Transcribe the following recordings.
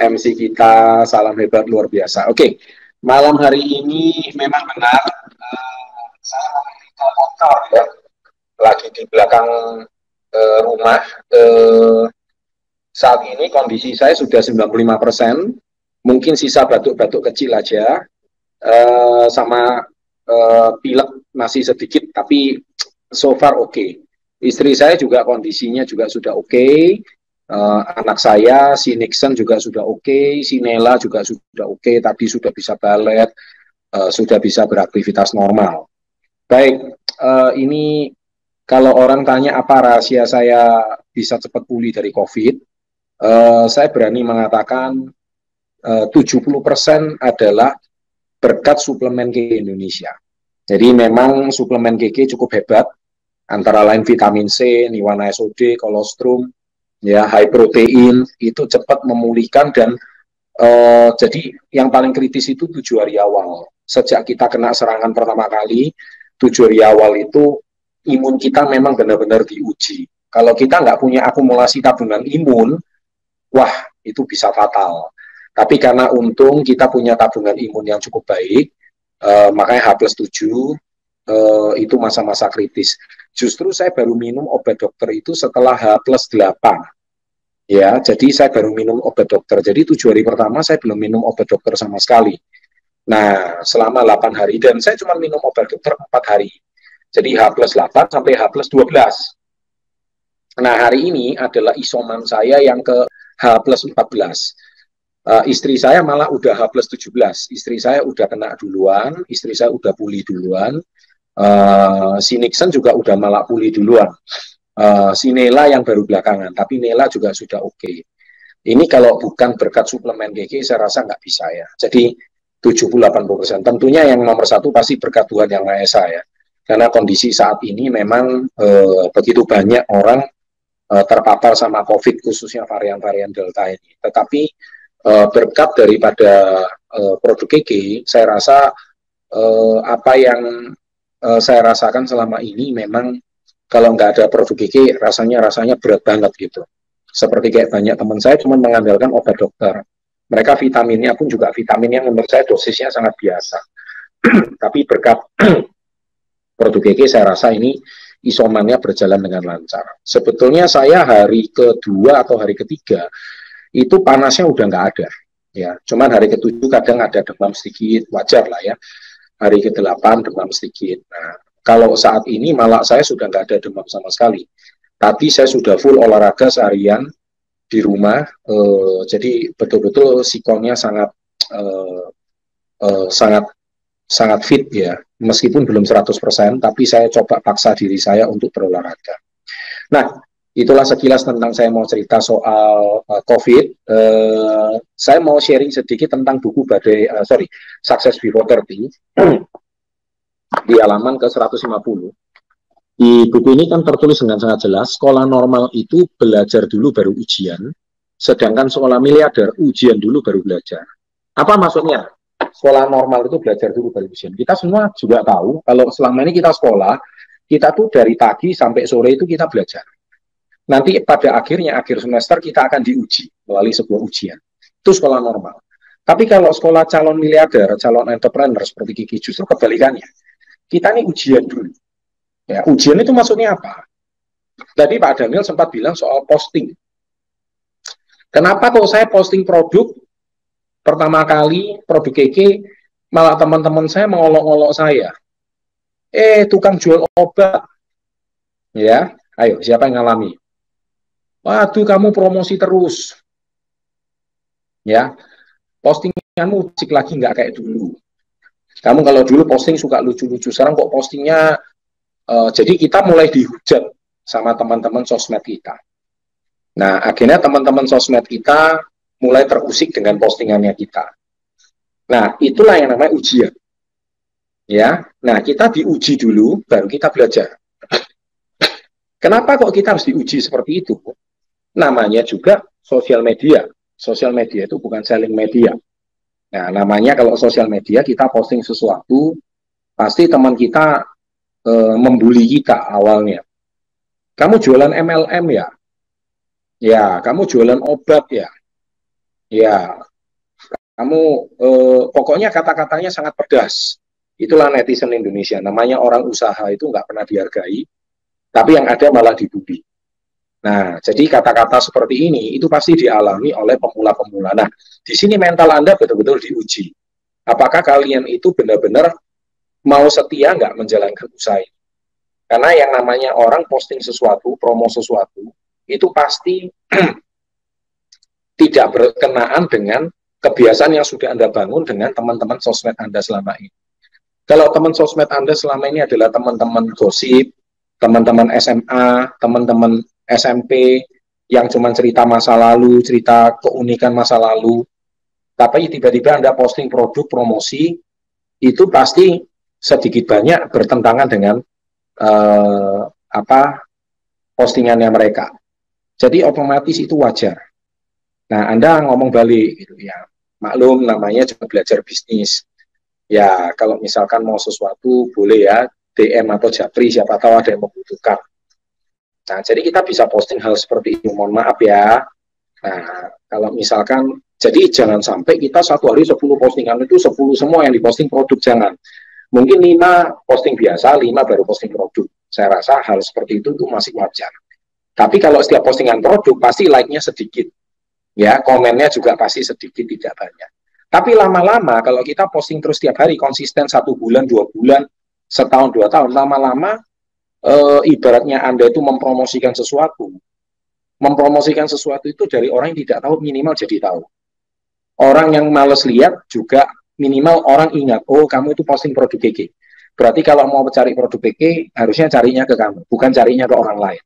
MC kita, salam hebat luar biasa. Oke, malam hari ini memang benar saya memiliki motor ya, lagi di belakang rumah. Saat ini kondisi saya sudah 95%, mungkin sisa batuk-batuk kecil aja, sama pilek masih sedikit, tapi so far oke. Istri saya juga kondisinya juga sudah oke. Anak saya, si Nixon juga sudah oke, si Nela juga sudah oke, tadi sudah bisa balet, sudah bisa beraktivitas normal. Baik, ini kalau orang tanya apa rahasia saya bisa cepat pulih dari COVID, saya berani mengatakan 70% adalah berkat suplemen KG Indonesia. Jadi memang suplemen KG cukup hebat, antara lain vitamin C, Niwana SOD, kolostrum, ya high protein, itu cepat memulihkan dan jadi yang paling kritis itu 7 hari awal. Sejak kita kena serangan pertama kali, 7 hari awal itu imun kita memang benar-benar diuji. Kalau kita nggak punya akumulasi tabungan imun, wah itu bisa fatal. Tapi karena untung kita punya tabungan imun yang cukup baik, makanya H+7 itu masa-masa kritis. Justru saya baru minum obat dokter itu setelah H+8. Ya, jadi saya baru minum obat dokter. Jadi 7 hari pertama saya belum minum obat dokter sama sekali. Nah, selama 8 hari, dan saya cuma minum obat dokter 4 hari. Jadi H+8 sampai H+12. Nah, hari ini adalah isoman saya yang ke H+14. Istri saya malah udah H+17. Istri saya udah kena duluan, istri saya udah pulih duluan. Si Nixon juga udah malah pulih duluan. Si Nela yang baru belakangan, tapi Nela juga sudah oke. Ini kalau bukan berkat suplemen GG, saya rasa nggak bisa ya. Jadi 70-80%. Tentunya yang nomor satu pasti berkat Tuhan Yang Maha Esa ya. Karena kondisi saat ini memang begitu banyak orang terpapar sama COVID, khususnya varian-varian Delta ini. Tetapi berkat daripada produk GG, saya rasa apa yang saya rasakan selama ini memang kalau nggak ada produk GG rasanya berat banget gitu. Seperti kayak banyak teman saya cuma mengandalkan obat dokter. Mereka vitaminnya pun juga vitamin yang menurut saya dosisnya sangat biasa. Tapi berkat produk GG saya rasa ini isomannya berjalan dengan lancar. Sebetulnya saya hari kedua atau hari ketiga itu panasnya udah nggak ada. Ya, cuman hari ketujuh kadang ada demam sedikit, wajar lah ya. Hari ke-8 demam sedikit. Nah, kalau saat ini malah saya sudah nggak ada demam sama sekali. Tadi saya sudah full olahraga seharian di rumah, jadi betul-betul sikonnya sangat sangat sangat fit ya. Meskipun belum 100%, tapi saya coba paksa diri saya untuk berolahraga. Nah, itulah sekilas tentang saya mau cerita soal COVID. Saya mau sharing sedikit tentang buku Success Before 30 di halaman ke-150. Di buku ini kan tertulis dengan sangat jelas, sekolah normal itu belajar dulu baru ujian, sedangkan sekolah miliarder ujian dulu baru belajar. Apa maksudnya? Sekolah normal itu belajar dulu baru ujian. Kita semua juga tahu, kalau selama ini kita sekolah, kita tuh dari pagi sampai sore itu kita belajar. Nanti pada akhirnya, akhir semester kita akan diuji melalui sebuah ujian. Itu sekolah normal. Tapi kalau sekolah calon miliarder, calon entrepreneur seperti Kiki, justru kebalikannya. Kita ini ujian dulu. Ya, ujian itu maksudnya apa? Tadi Pak Daniel sempat bilang soal posting. Kenapa kalau saya posting produk, pertama kali produk Kiki, malah teman-teman saya mengolok-olok saya. Tukang jual obat. Ya, ayo, siapa yang ngalami? Waduh, kamu promosi terus. Ya, postinganmu cik lagi nggak kayak dulu. Kamu kalau dulu posting suka lucu-lucu, sekarang kok postingnya jadi kita mulai dihujat sama teman-teman sosmed kita. Nah, akhirnya teman-teman sosmed kita mulai terusik dengan postingannya kita. Nah, itulah yang namanya ujian. Ya, nah kita diuji dulu, baru kita belajar. Kenapa kok kita harus diuji seperti itu? Namanya juga sosial media. Sosial media itu bukan selling media. Nah, namanya kalau sosial media kita posting sesuatu, pasti teman kita membuli kita awalnya. Kamu jualan MLM ya? Ya, kamu jualan obat ya? Ya, kamu pokoknya kata-katanya sangat pedas. Itulah netizen Indonesia. Namanya orang usaha itu nggak pernah dihargai, tapi yang ada malah dibully. Nah, jadi kata-kata seperti ini itu pasti dialami oleh pemula-pemula. Nah, di sini mental Anda betul-betul diuji. Apakah kalian itu benar-benar mau setia nggak menjalankan usaha ini? Karena yang namanya orang posting sesuatu, promo sesuatu, itu pasti tidak berkenaan dengan kebiasaan yang sudah Anda bangun dengan teman-teman sosmed Anda selama ini. Kalau teman sosmed Anda selama ini adalah teman-teman gosip, teman-teman SMA, teman-teman SMP, yang cuma cerita masa lalu, cerita keunikan masa lalu, tapi tiba-tiba Anda posting produk promosi, itu pasti sedikit banyak bertentangan dengan apa postingannya mereka. Jadi otomatis itu wajar. Nah, Anda ngomong balik gitu ya. Maklum namanya juga belajar bisnis. Ya, kalau misalkan mau sesuatu boleh ya DM atau japri, siapa tahu ada yang membutuhkan. Nah, jadi kita bisa posting hal seperti ini. Mohon maaf ya. Nah, kalau misalkan jadi jangan sampai kita satu hari 10 postingan itu 10 semua yang diposting produk, jangan. Mungkin 5 posting biasa, 5 baru posting produk. Saya rasa hal seperti itu masih wajar. Tapi kalau setiap postingan produk pasti like-nya sedikit. Ya, komennya juga pasti sedikit, tidak banyak. Tapi lama-lama kalau kita posting terus setiap hari konsisten 1 bulan, 2 bulan, setahun, 2 tahun, lama-lama ibaratnya Anda itu mempromosikan sesuatu itu dari orang yang tidak tahu minimal jadi tahu. Orang yang males lihat juga minimal orang ingat, oh kamu itu posting produk KK. Berarti kalau mau cari produk KK harusnya carinya ke kamu, bukan carinya ke orang lain.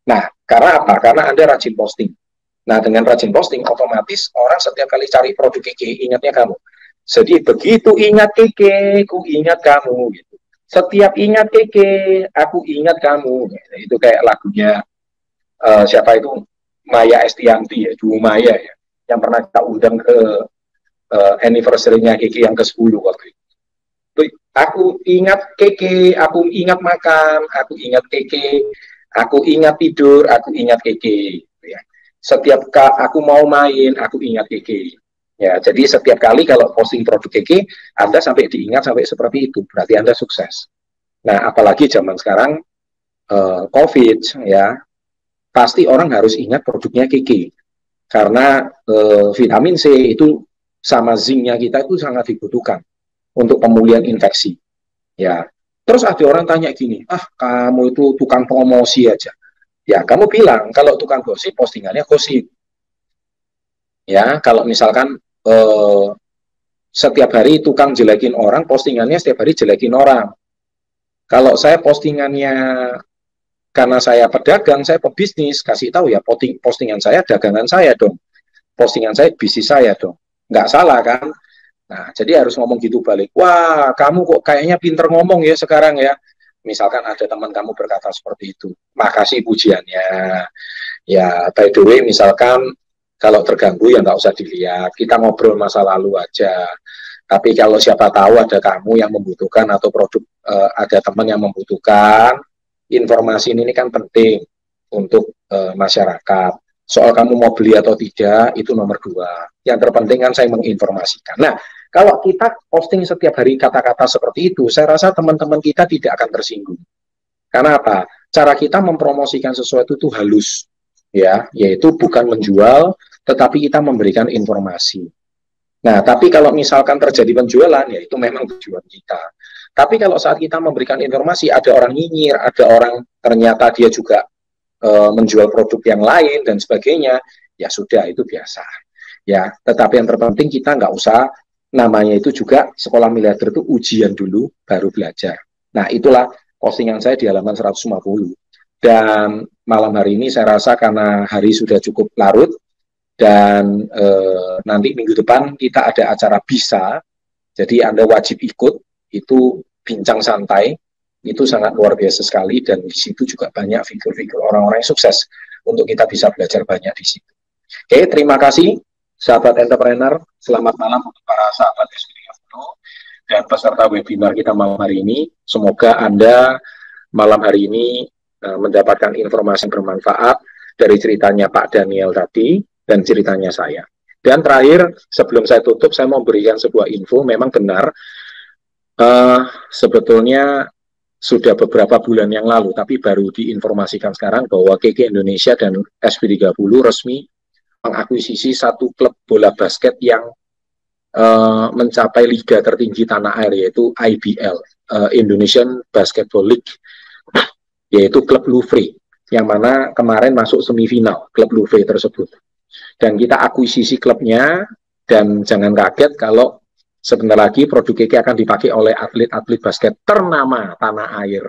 Nah, karena apa? Karena Anda rajin posting. Nah, dengan rajin posting, otomatis orang setiap kali cari produk Keke, ingatnya kamu. Jadi, begitu ingat Keke, aku ingat kamu. Gitu. Setiap ingat Keke, aku ingat kamu. Itu kayak lagunya, siapa itu? Maya Estianti, ya, Dulu Maya, ya, yang pernah kita undang ke anniversary-nya Keke yang ke-10 waktu itu. Aku ingat Keke, aku ingat makan, aku ingat Keke, aku ingat tidur, aku ingat Keke. Ya. Setiap aku mau main, aku ingat Keke. Ya, jadi setiap kali kalau posting produk Keke, Anda sampai diingat sampai seperti itu, berarti Anda sukses. Nah, apalagi zaman sekarang COVID, ya, pasti orang harus ingat produknya Keke. Karena vitamin C itu sama zinc-nya kita itu sangat dibutuhkan untuk pemulihan infeksi. Ya, terus ada orang tanya gini, kamu itu tukang promosi aja. Ya, kamu bilang kalau tukang gosip postingannya gosip. Ya, kalau misalkan setiap hari tukang jelekin orang, postingannya setiap hari jelekin orang. Kalau saya postingannya karena saya pedagang, saya pebisnis, kasih tahu ya postingan saya dagangan saya dong. Postingan saya bisnis saya dong. Nggak salah kan? Nah, jadi harus ngomong gitu balik. Wah, kamu kok kayaknya pinter ngomong ya sekarang ya. Misalkan ada teman kamu berkata seperti itu. Makasih pujiannya. Ya, by the way, misalkan kalau terganggu ya nggak usah dilihat. Kita ngobrol masa lalu aja. Tapi kalau siapa tahu ada kamu yang membutuhkan atau produk ada teman yang membutuhkan, informasi ini kan penting untuk masyarakat. Soal kamu mau beli atau tidak, itu nomor 2. Yang terpenting kan saya menginformasikan. Nah, kalau kita posting setiap hari kata-kata seperti itu, saya rasa teman-teman kita tidak akan tersinggung. Karena apa? Cara kita mempromosikan sesuatu itu halus, ya, yaitu bukan menjual, tetapi kita memberikan informasi. Nah, tapi kalau misalkan terjadi penjualan, ya itu memang tujuan kita. Tapi kalau saat kita memberikan informasi, ada orang nyinyir, ada orang ternyata dia juga menjual produk yang lain dan sebagainya, ya sudah, itu biasa. Ya, tetapi yang terpenting kita nggak usah, namanya itu juga sekolah miliarder itu ujian dulu, baru belajar. Nah, itulah postingan saya di halaman 150. Dan malam hari ini saya rasa karena hari sudah cukup larut, dan nanti minggu depan kita ada acara bisa, jadi Anda wajib ikut, itu bincang santai, itu sangat luar biasa sekali, dan di situ juga banyak figur-figur orang-orang yang sukses, untuk kita bisa belajar banyak di situ. Oke, terima kasih sahabat entrepreneur, selamat malam untuk para sahabat Studio dan peserta webinar kita malam hari ini. Semoga Anda malam hari ini mendapatkan informasi yang bermanfaat dari ceritanya Pak Daniel tadi, dan ceritanya saya. Dan terakhir, sebelum saya tutup, saya mau berikan sebuah info, memang benar, sebetulnya sudah beberapa bulan yang lalu, tapi baru diinformasikan sekarang bahwa KK Indonesia dan SP30 resmi mengakuisisi satu klub bola basket yang mencapai liga tertinggi tanah air, yaitu IBL, Indonesian Basketball League, yaitu klub Louvre, yang mana kemarin masuk semifinal klub Louvre tersebut. Dan kita akuisisi klubnya, dan jangan kaget kalau sebentar lagi produk KK akan dipakai oleh atlet-atlet basket ternama tanah air,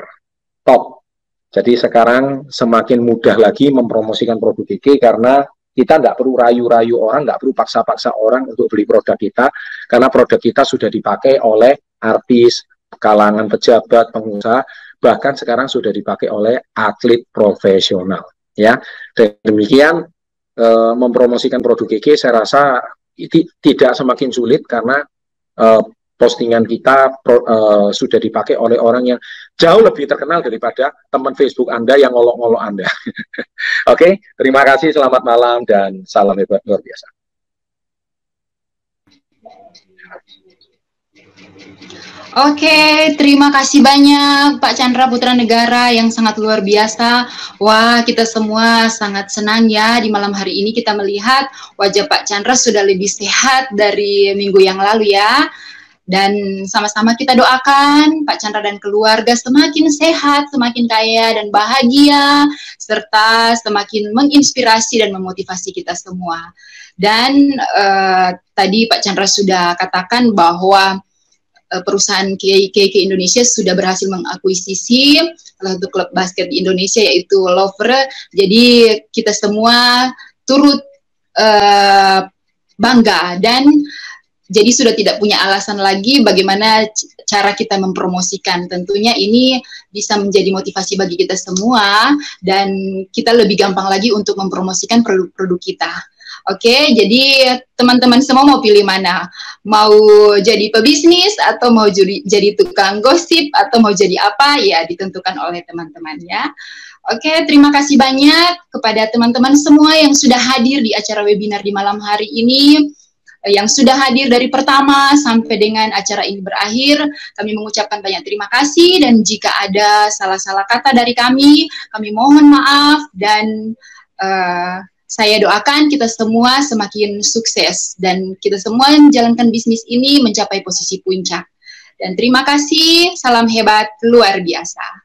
top. Jadi sekarang semakin mudah lagi mempromosikan produk KK karena kita nggak perlu rayu-rayu orang, nggak perlu paksa-paksa orang untuk beli produk kita, karena produk kita sudah dipakai oleh artis, kalangan pejabat, pengusaha, bahkan sekarang sudah dipakai oleh atlet profesional. Ya, dan demikian mempromosikan produk KK saya rasa tidak semakin sulit karena postingan kita sudah dipakai oleh orang yang jauh lebih terkenal daripada teman Facebook Anda yang ngolok-ngolok Anda. Oke, terima kasih, selamat malam, dan salam hebat luar biasa. Oke, terima kasih banyak Pak Chandra Putra Negara yang sangat luar biasa. Wah, kita semua sangat senang ya di malam hari ini kita melihat wajah Pak Chandra sudah lebih sehat dari minggu yang lalu ya. Dan sama-sama kita doakan Pak Chandra dan keluarga semakin sehat, semakin kaya dan bahagia, serta semakin menginspirasi dan memotivasi kita semua. Dan tadi Pak Chandra sudah katakan bahwa perusahaan KK Indonesia sudah berhasil mengakuisisi salah satu klub basket di Indonesia yaitu Louvre. Jadi kita semua turut bangga dan jadi sudah tidak punya alasan lagi bagaimana cara kita mempromosikan. Tentunya ini bisa menjadi motivasi bagi kita semua dan kita lebih gampang lagi untuk mempromosikan produk-produk kita. Oke, jadi teman-teman semua mau pilih mana? Mau jadi pebisnis atau mau jadi tukang gosip atau mau jadi apa? Ya, ditentukan oleh teman-teman ya. Oke, terima kasih banyak kepada teman-teman semua yang sudah hadir di acara webinar di malam hari ini. Yang sudah hadir dari pertama sampai dengan acara ini berakhir, kami mengucapkan banyak terima kasih dan jika ada salah-salah kata dari kami mohon maaf dan saya doakan kita semua semakin sukses dan kita semua menjalankan bisnis ini mencapai posisi puncak. Dan terima kasih, salam hebat luar biasa.